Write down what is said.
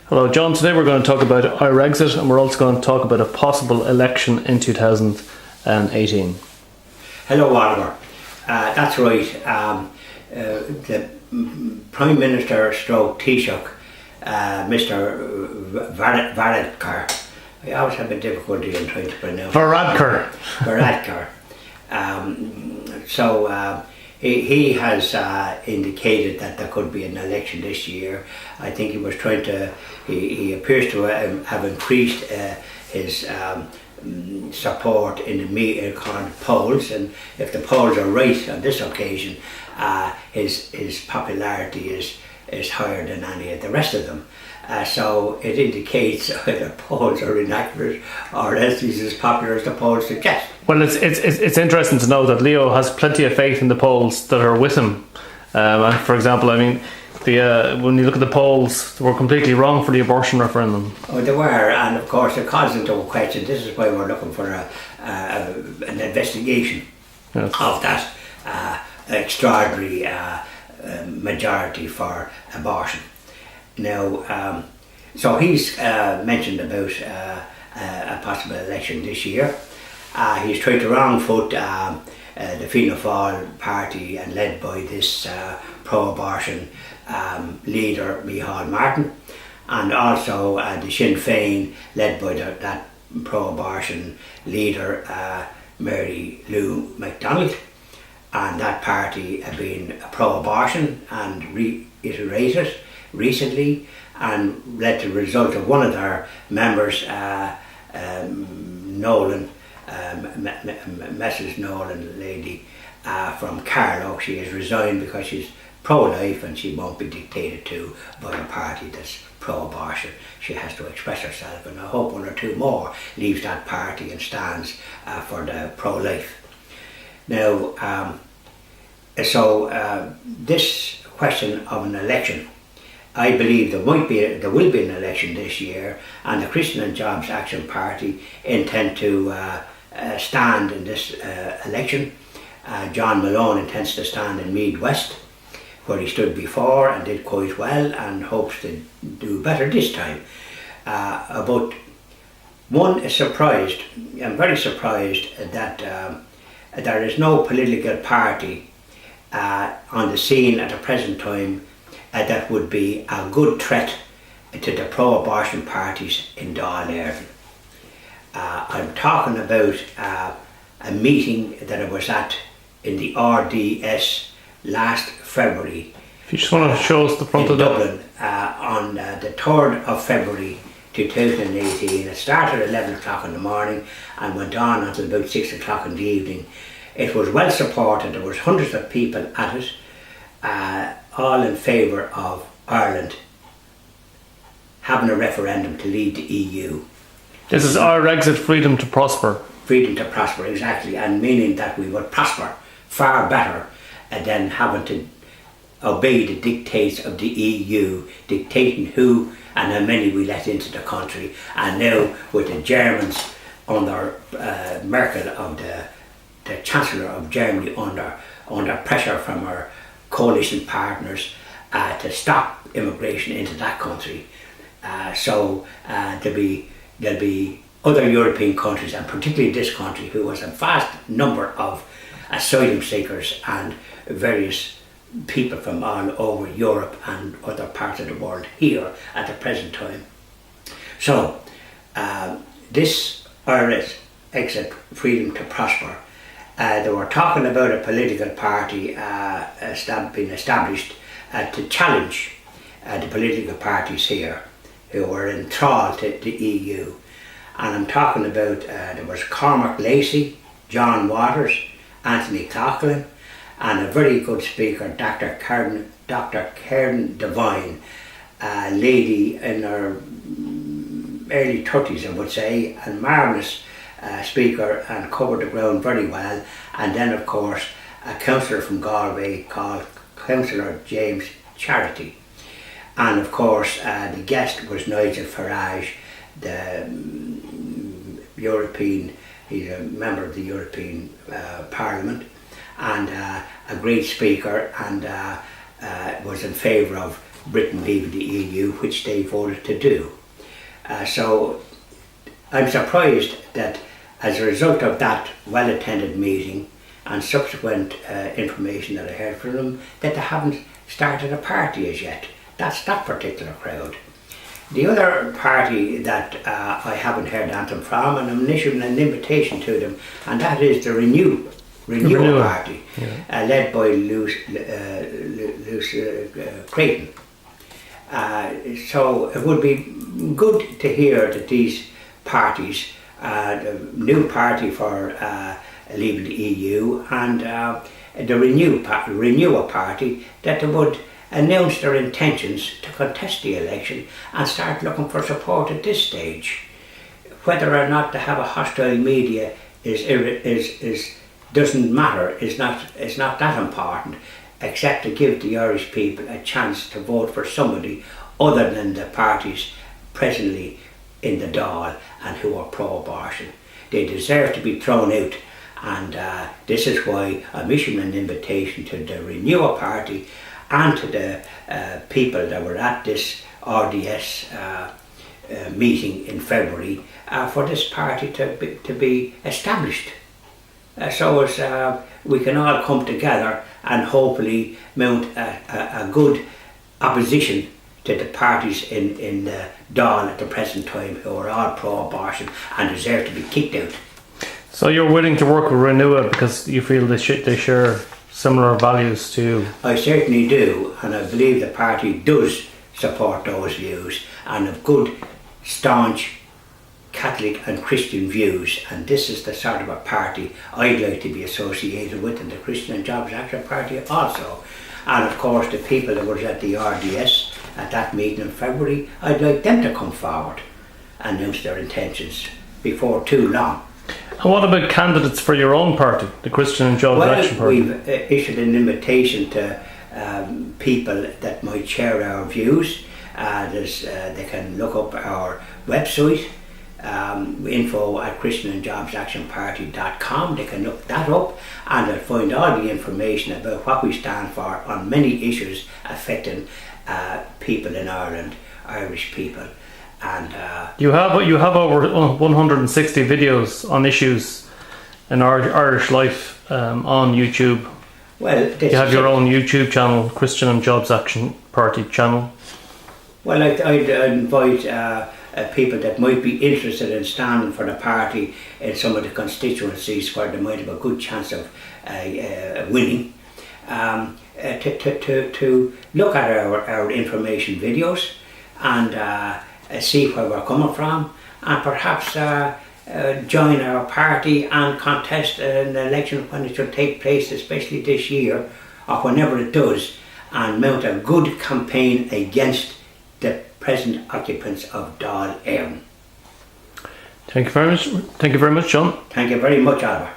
Hello, John. Today we're going to talk about our exit, and we're also going to talk about a possible election in 2018. Hello, Oliver. That's right. The Prime Minister stroke Taoiseach, Mr. Varadkar. I always have a difficulty in trying to pronounce Varadkar. He has indicated that there could be an election this year. I think he was trying to. He appears to have increased his support in the polls, and if the polls are right on this occasion, his popularity is higher than any of the rest of them. So it indicates either polls are inaccurate or else he's as popular as the polls suggest. Well, it's interesting to know that Leo has plenty of faith in the polls that are with him. For example, I mean, when you look at the polls, they were completely wrong for the abortion referendum. Oh, they were, and of course it calls into question. This is why we're looking for an investigation of that extraordinary majority for abortion. Now, so he's mentioned about a possible election this year. He's tried to wrong foot the Fianna Fáil party and led by this pro-abortion leader Micheál Martin, and also the Sinn Féin led by that pro-abortion leader Mary Lou MacDonald, and that party have been pro-abortion and reiterated recently, and led to the result of one of their members, Nolan, Mrs. Nolan lady from Carlow. She has resigned because she's pro-life and she won't be dictated to by a party that's pro-abortion. She has to express herself, and I hope one or two more leaves that party and stands for the pro-life. Now, this question of an election, I believe there will be an election this year, and the Christian and Jobs Action Party intend to stand in this election. John Malone intends to stand in Meath West, where he stood before and did quite well, and hopes to do better this time. But one is surprised, I'm very surprised that there is no political party on the scene at the present time that would be a good threat to the pro-abortion parties in Dáil Éireann. I'm talking about a meeting that I was at in the RDS last February. If you just want to show us the front of Dublin, on the 3rd of February 2018. It started at 11 o'clock in the morning and went on until about 6 o'clock in the evening. It was well supported. There was hundreds of people at it, all in favour of Ireland having a referendum to leave the EU. This is our exit, freedom to prosper. Freedom to prosper, exactly, and meaning that we would prosper far better than having to obey the dictates of the EU, dictating who and how many we let into the country. And now with the Germans under Merkel, of the Chancellor of Germany, under pressure from our coalition partners to stop immigration into that country. So there'll be other European countries, and particularly this country, who has a vast number of asylum seekers and various people from all over Europe and other parts of the world here at the present time. So this Irish exit, freedom to prosper, they were talking about a political party being established to challenge the political parties here who were enthralled to the EU. And I'm talking about, there was Cormac Lacey, John Waters, Anthony Coughlin, and a very good speaker, Dr. Karen Devine, a lady in her early 30s, I would say, and marvellous speaker, and covered the ground very well. And then of course a councillor from Galway called Councillor James Charity, and of course the guest was Nigel Farage, the European, he's a member of the European Parliament, and a great speaker, and was in favour of Britain leaving the EU, which they voted to do. So I'm surprised that as a result of that well-attended meeting and subsequent information that I heard from them, that they haven't started a party as yet. That's that particular crowd. The other party that I haven't heard anything from, and I'm issuing an invitation to them, and that is the Renewal Party, led by Luce Creighton. So it would be good to hear that these parties, the new party for leaving the EU and the Renewal Party, that they would announce their intentions to contest the election and start looking for support at this stage. Whether or not to have a hostile media doesn't matter, is not that important, except to give the Irish people a chance to vote for somebody other than the parties presently in the Dáil and who are pro-abortion. They deserve to be thrown out, and this is why I'm issuing an invitation to the Renewal Party and to the people that were at this RDS meeting in February for this party to be established. So as we can all come together and hopefully mount a good opposition to the parties in the Dáil at the present time who are all pro-abortion and deserve to be kicked out. So you're willing to work with Renewal because you feel they share similar values to you? I certainly do, and I believe the party does support those views and have good, staunch Catholic and Christian views, and this is the sort of a party I'd like to be associated with, and the Christian and Jobs Action Party also. And of course the people that were at the RDS at that meeting in February, I'd like them to come forward and announce their intentions before too long. And what about candidates for your own party, the Christian and Jobs Action Party? We've issued an invitation to people that might share our views. They can look up our website, info@christianandjobsactionparty.com. They can look that up and they'll find all the information about what we stand for on many issues affecting people in Ireland, Irish people. And you have over 160 videos on issues in Irish life on YouTube. Well, you have your own YouTube channel, Christian and Jobs Action Party channel. Well, I'd invite people that might be interested in standing for the party in some of the constituencies where they might have a good chance of winning, to look at our information videos and see where we're coming from, and perhaps join our party and contest an election when it should take place, especially this year or whenever it does, and mount a good campaign against the present occupants of Dáil Éireann. Thank you very much. Thank you very much, John. Thank you very much, Albert.